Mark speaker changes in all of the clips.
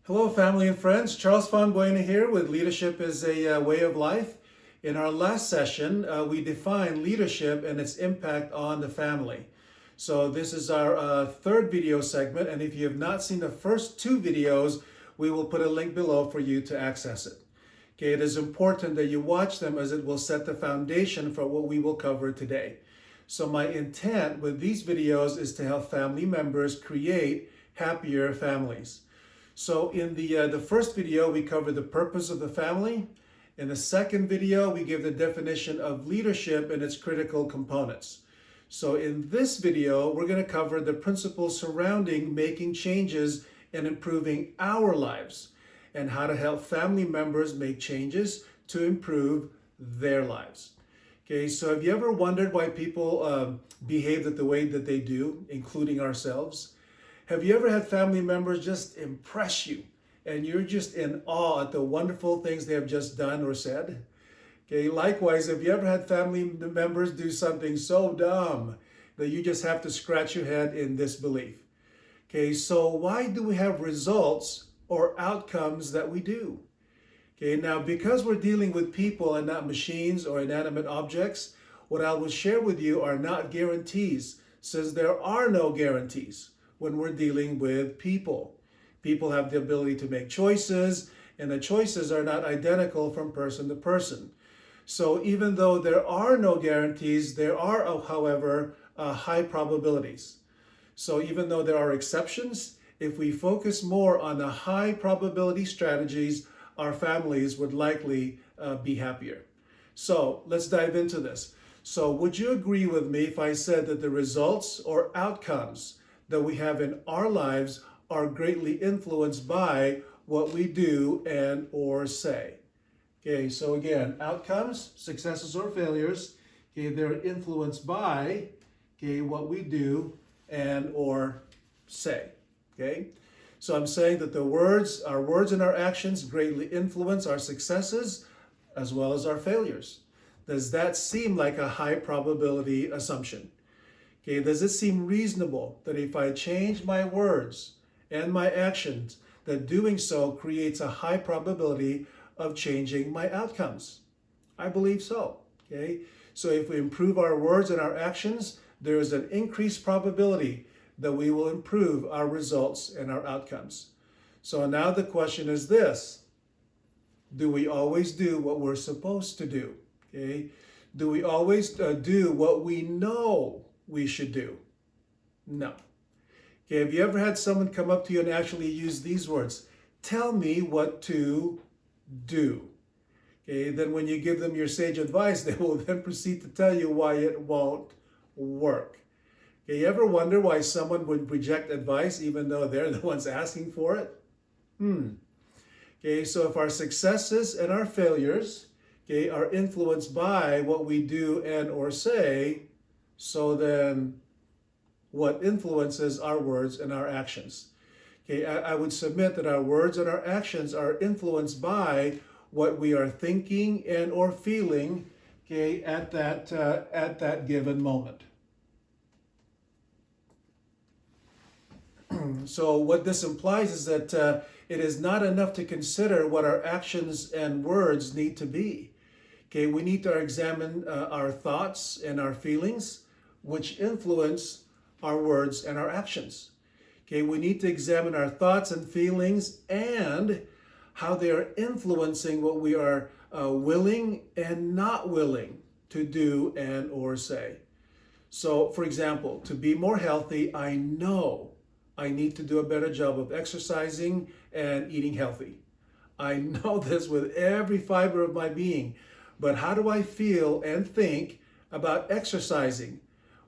Speaker 1: Hello, family and friends. Charles Fonbuena here with Leadership is a Way of Life. In our last session, we defined leadership and its impact on the family. So this is our third video segment, and if you have not seen the first two videos, we will put a link below for you to access it. Okay, it is important that you watch them as it will set the foundation for what we will cover today. So my intent with these videos is to help family members create happier families. So in the first video, we cover the purpose of the family. In the second video, we give the definition of leadership and its critical components. So in this video, we're going to cover the principles surrounding making changes and improving our lives and how to help family members make changes to improve their lives. Okay, so have you ever wondered why people behave the way that they do, including ourselves? Have you ever had family members just impress you and you're just in awe at the wonderful things they have just done or said? Okay, likewise, have you ever had family members do something so dumb that you just have to scratch your head in disbelief? Okay, so why do we have results or outcomes that we do? Okay, now because we're dealing with people and not machines or inanimate objects, what I will share with you are not guarantees, since there are no guarantees when we're dealing with people. People have the ability to make choices, and the choices are not identical from person to person. So even though there are no guarantees, there are, however, high probabilities. So even though there are exceptions, if we focus more on the high probability strategies, our families would likely be happier. So let's dive into this. So would you agree with me if I said that the results or outcomes that we have in our lives are greatly influenced by what we do and or say? Okay, so again, outcomes, successes or failures, okay, they're influenced by, okay, what we do and or say. Okay, so I'm saying that our words and our actions greatly influence our successes as well as our failures. Does that seem like a high probability assumption? Okay, does it seem reasonable that if I change my words and my actions, that doing so creates a high probability of changing my outcomes? I believe so. Okay, so if we improve our words and our actions, there is an increased probability that we will improve our results and our outcomes. So now the question is this: do we always do what we're supposed to do? Okay, do we always do what we know we should do? No. Okay, have you ever had someone come up to you and actually use these words? Tell me what to do. Okay, then when you give them your sage advice, they will then proceed to tell you why it won't work. Okay, you ever wonder why someone would reject advice even though they're the ones asking for it? Okay, so if our successes and our failures, okay, are influenced by what we do and or say, so then what influences our words and our actions? Okay, I would submit that our words and our actions are influenced by what we are thinking and or feeling, okay, at that given moment. So what this implies is that it is not enough to consider what our actions and words need to be. Okay, we need to examine our thoughts and our feelings, which influence our words and our actions. Okay, we need to examine our thoughts and feelings and how they are influencing what we are willing and not willing to do and or say. So, for example, to be more healthy, I know I need to do a better job of exercising and eating healthy. I know this with every fiber of my being. But how do I feel and think about exercising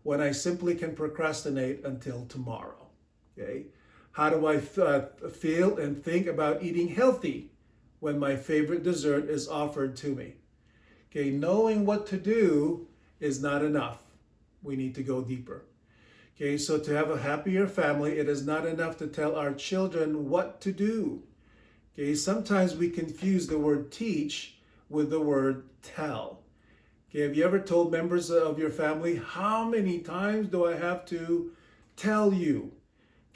Speaker 1: when I simply can procrastinate until tomorrow? Okay? How do I feel and think about eating healthy when my favorite dessert is offered to me? Okay, knowing what to do is not enough. We need to go deeper. Okay, so to have a happier family, it is not enough to tell our children what to do. Okay, sometimes we confuse the word teach with the word tell. Okay, have you ever told members of your family, how many times do I have to tell you?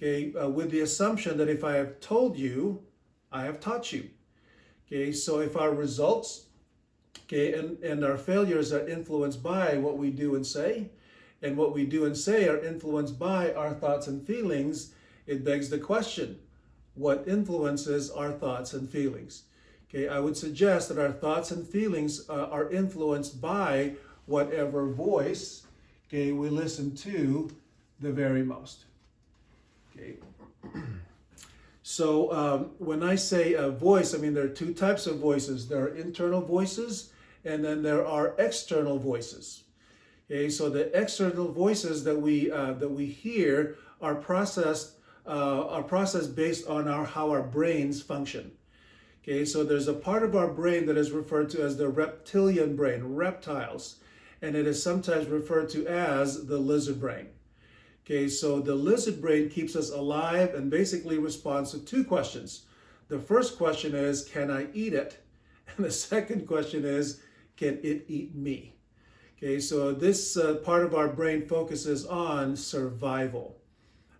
Speaker 1: Okay, with the assumption that if I have told you, I have taught you. Okay, so if our results, okay, and our failures are influenced by what we do and say, and what we do and say are influenced by our thoughts and feelings, it begs the question, what influences our thoughts and feelings? Okay, I would suggest that our thoughts and feelings are influenced by whatever voice, okay, we listen to the very most. Okay. So when I say a voice, I mean there are two types of voices. There are internal voices, and then there are external voices. Okay, so the external voices that we hear are processed based on how our brains function. Okay, so there's a part of our brain that is referred to as the reptilian brain, reptiles, and it is sometimes referred to as the lizard brain. Okay, so the lizard brain keeps us alive and basically responds to two questions. The first question is, can I eat it? And the second question is, can it eat me? Okay, so this part of our brain focuses on survival.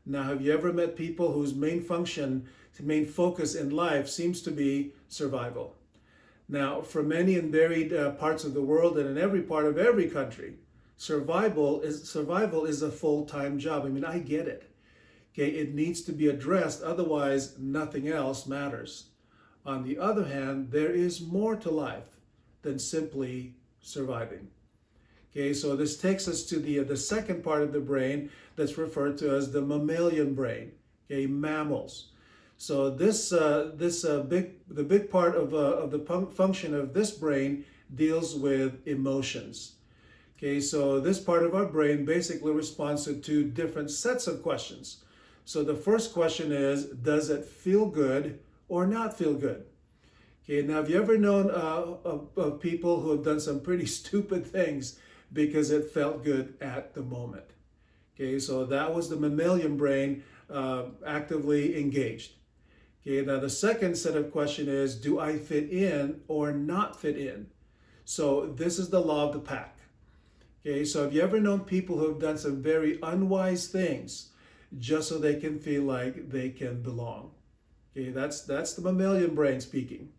Speaker 1: Now, have you ever met people whose main focus in life seems to be survival? Now, for many in varied parts of the world and in every part of every country, survival is a full-time job. I mean, I get it. Okay, it needs to be addressed, otherwise nothing else matters. On the other hand, there is more to life than simply surviving. Okay, so this takes us to the second part of the brain that's referred to as the mammalian brain. Okay, mammals. So the big part of the function of this brain deals with emotions. Okay, so this part of our brain basically responds to two different sets of questions. So the first question is, does it feel good or not feel good? Okay, now have you ever known of people who have done some pretty stupid things because it felt good at the moment? Okay, so that was the mammalian brain actively engaged. Okay, now the second set of question is, do I fit in or not fit in? So this is the law of the pack. Okay, so have you ever known people who have done some very unwise things just so they can feel like they can belong? Okay, that's the mammalian brain speaking.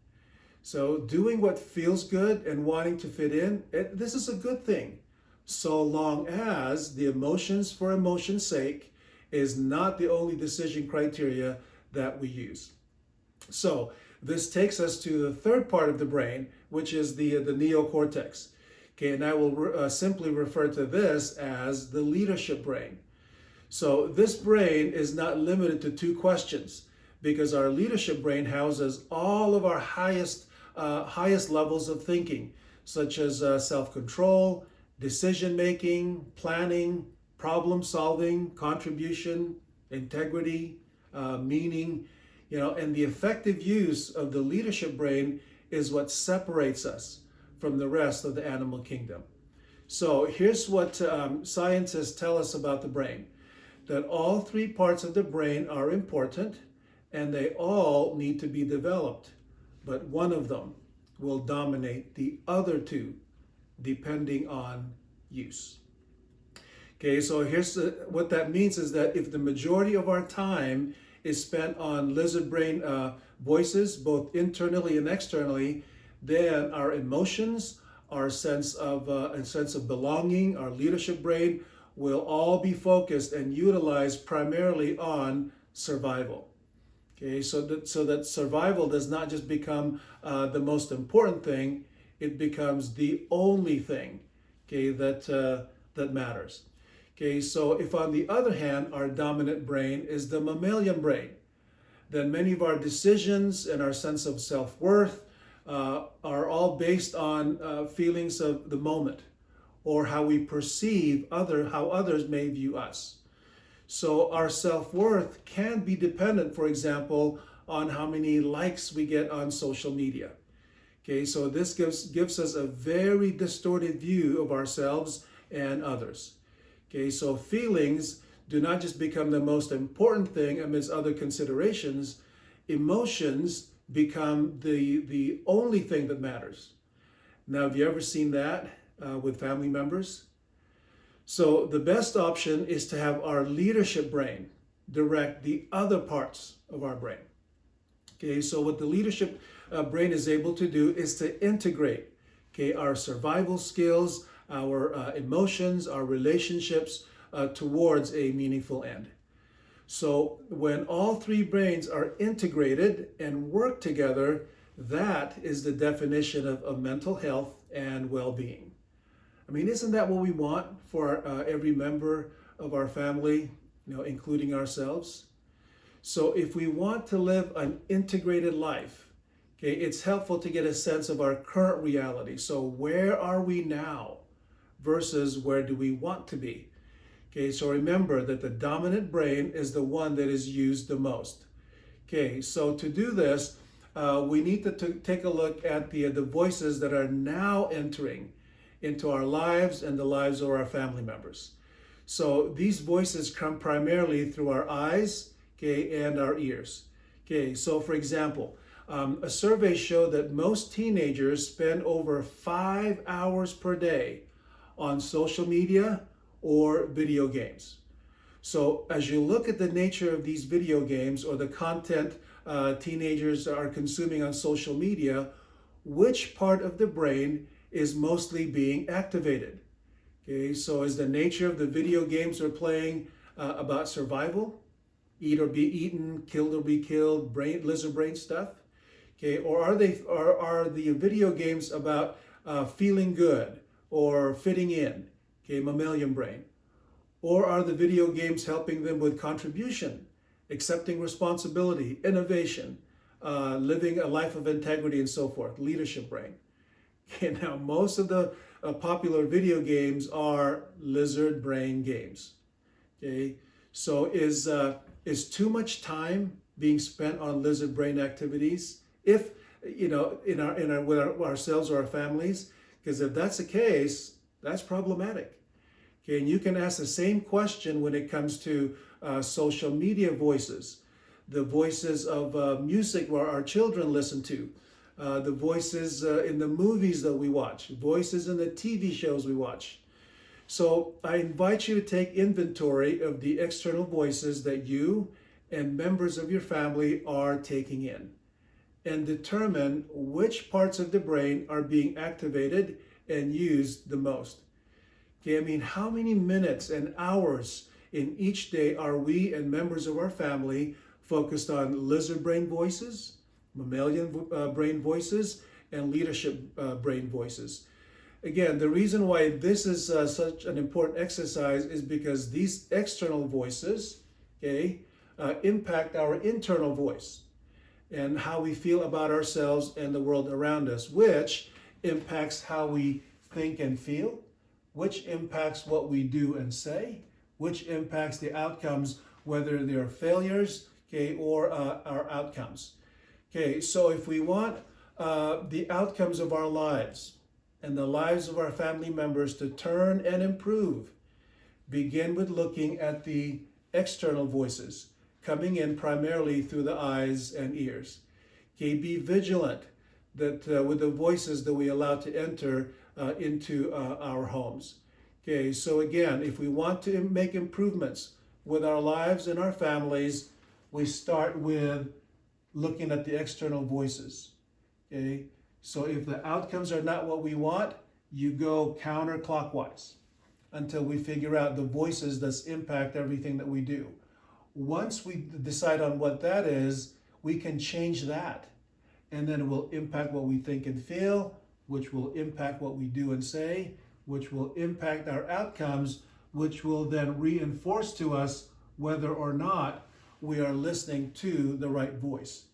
Speaker 1: So doing what feels good and wanting to fit in, this is a good thing, so long as the emotions for emotion's sake is not the only decision criteria that we use. So this takes us to the third part of the brain, which is the neocortex. Okay, and I will simply refer to this as the leadership brain. So this brain is not limited to two questions, because our leadership brain houses all of our highest levels of thinking, such as self-control, decision-making, planning, problem-solving, contribution, integrity, meaning, and the effective use of the leadership brain is what separates us from the rest of the animal kingdom. So here's what scientists tell us about the brain, that all three parts of the brain are important and they all need to be developed, but one of them will dominate the other two depending on use. Okay, so here's what that means is that if the majority of our time is spent on lizard brain voices, both internally and externally, then our emotions, our sense of belonging, our leadership brain will all be focused and utilized primarily on survival. Okay, so that survival does not just become the most important thing; it becomes the only thing. Okay, that matters. Okay, so if on the other hand our dominant brain is the mammalian brain, then many of our decisions and our sense of self-worth are all based on feelings of the moment or how we perceive how others may view us. So our self-worth can be dependent, for example, on how many likes we get on social media. Okay, so this gives us a very distorted view of ourselves and others. Okay, so feelings do not just become the most important thing amidst other considerations. Emotions become the only thing that matters. Now, have you ever seen that with family members? So the best option is to have our leadership brain direct the other parts of our brain. Okay, so what the leadership brain is able to do is to integrate, okay, our survival skills, our emotions, our relationships towards a meaningful end. So when all three brains are integrated and work together, that is the definition of mental health and well-being. I mean, isn't that what we want for every member of our family, including ourselves? So if we want to live an integrated life, okay, it's helpful to get a sense of our current reality. So where are we now versus where do we want to be? Okay, so remember that the dominant brain is the one that is used the most. Okay, so to do this, we need to take a look at the voices that are now entering into our lives and the lives of our family members. So these voices come primarily through our eyes, okay, and our ears. Okay, so for example, a survey showed that most teenagers spend over 5 hours per day on social media or video games. So as you look at the nature of these video games or the content teenagers are consuming on social media, which part of the brain is mostly being activated? Okay, so is the nature of the video games they're playing about survival, eat or be eaten, killed or be killed, lizard brain stuff? Okay, or are the video games about feeling good or fitting in? Okay, mammalian brain. Or are the video games helping them with contribution, accepting responsibility, innovation, living a life of integrity and so forth, leadership brain? Okay, now most of the popular video games are lizard brain games. Okay, so is too much time being spent on lizard brain activities? If in our with ourselves or our families, because if that's the case, that's problematic. Okay, and you can ask the same question when it comes to social media voices, the voices of music where our children listen to, the voices in the movies that we watch, voices in the TV shows we watch. So I invite you to take inventory of the external voices that you and members of your family are taking in and determine which parts of the brain are being activated and used the most. Okay, I mean, how many minutes and hours in each day are we and members of our family focused on lizard brain voices, mammalian brain voices, and leadership brain voices? Again, the reason why this is such an important exercise is because these external voices, okay, impact our internal voice and how we feel about ourselves and the world around us, which impacts how we think and feel, which impacts what we do and say, which impacts the outcomes, whether they're failures, okay, or our outcomes. Okay, so if we want the outcomes of our lives and the lives of our family members to turn and improve, begin with looking at the external voices coming in primarily through the eyes and ears. Okay, be vigilant that with the voices that we allow to enter into our homes. Okay, so again, if we want to make improvements with our lives and our families, we start with looking at the external voices. Okay, so if the outcomes are not what we want, you go counterclockwise until we figure out the voices that impact everything that we do. Once we decide on what that is, we can change that. And then it will impact what we think and feel, which will impact what we do and say, which will impact our outcomes, which will then reinforce to us whether or not we are listening to the right voice.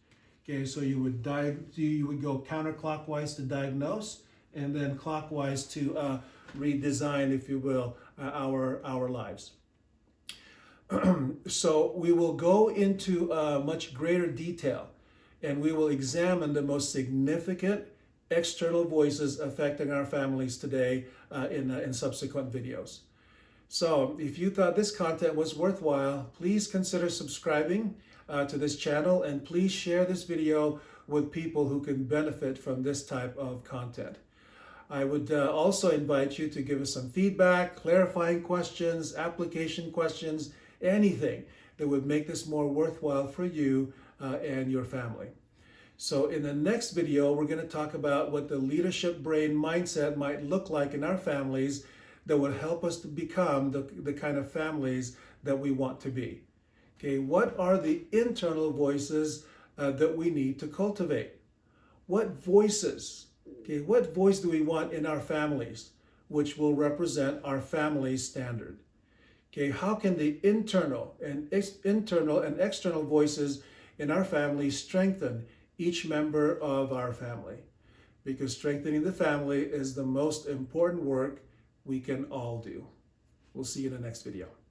Speaker 1: Okay, so you would go counterclockwise to diagnose, and then clockwise to redesign, if you will, our lives. So we will go into much greater detail, and we will examine the most significant external voices affecting our families today in subsequent videos. So if you thought this content was worthwhile, please consider subscribing to this channel, and please share this video with people who can benefit from this type of content. I would also invite you to give us some feedback, clarifying questions, application questions, anything that would make this more worthwhile for you and your family. So in the next video, we're going to talk about what the leadership brain mindset might look like in our families that would help us to become the kind of families that we want to be. Okay, what are the internal voices that we need to cultivate? What voices, okay, what voice do we want in our families, which will represent our family standard? Okay, how can the internal and external voices in our family strengthen each member of our family? Because strengthening the family is the most important work we can all do. We'll see you in the next video.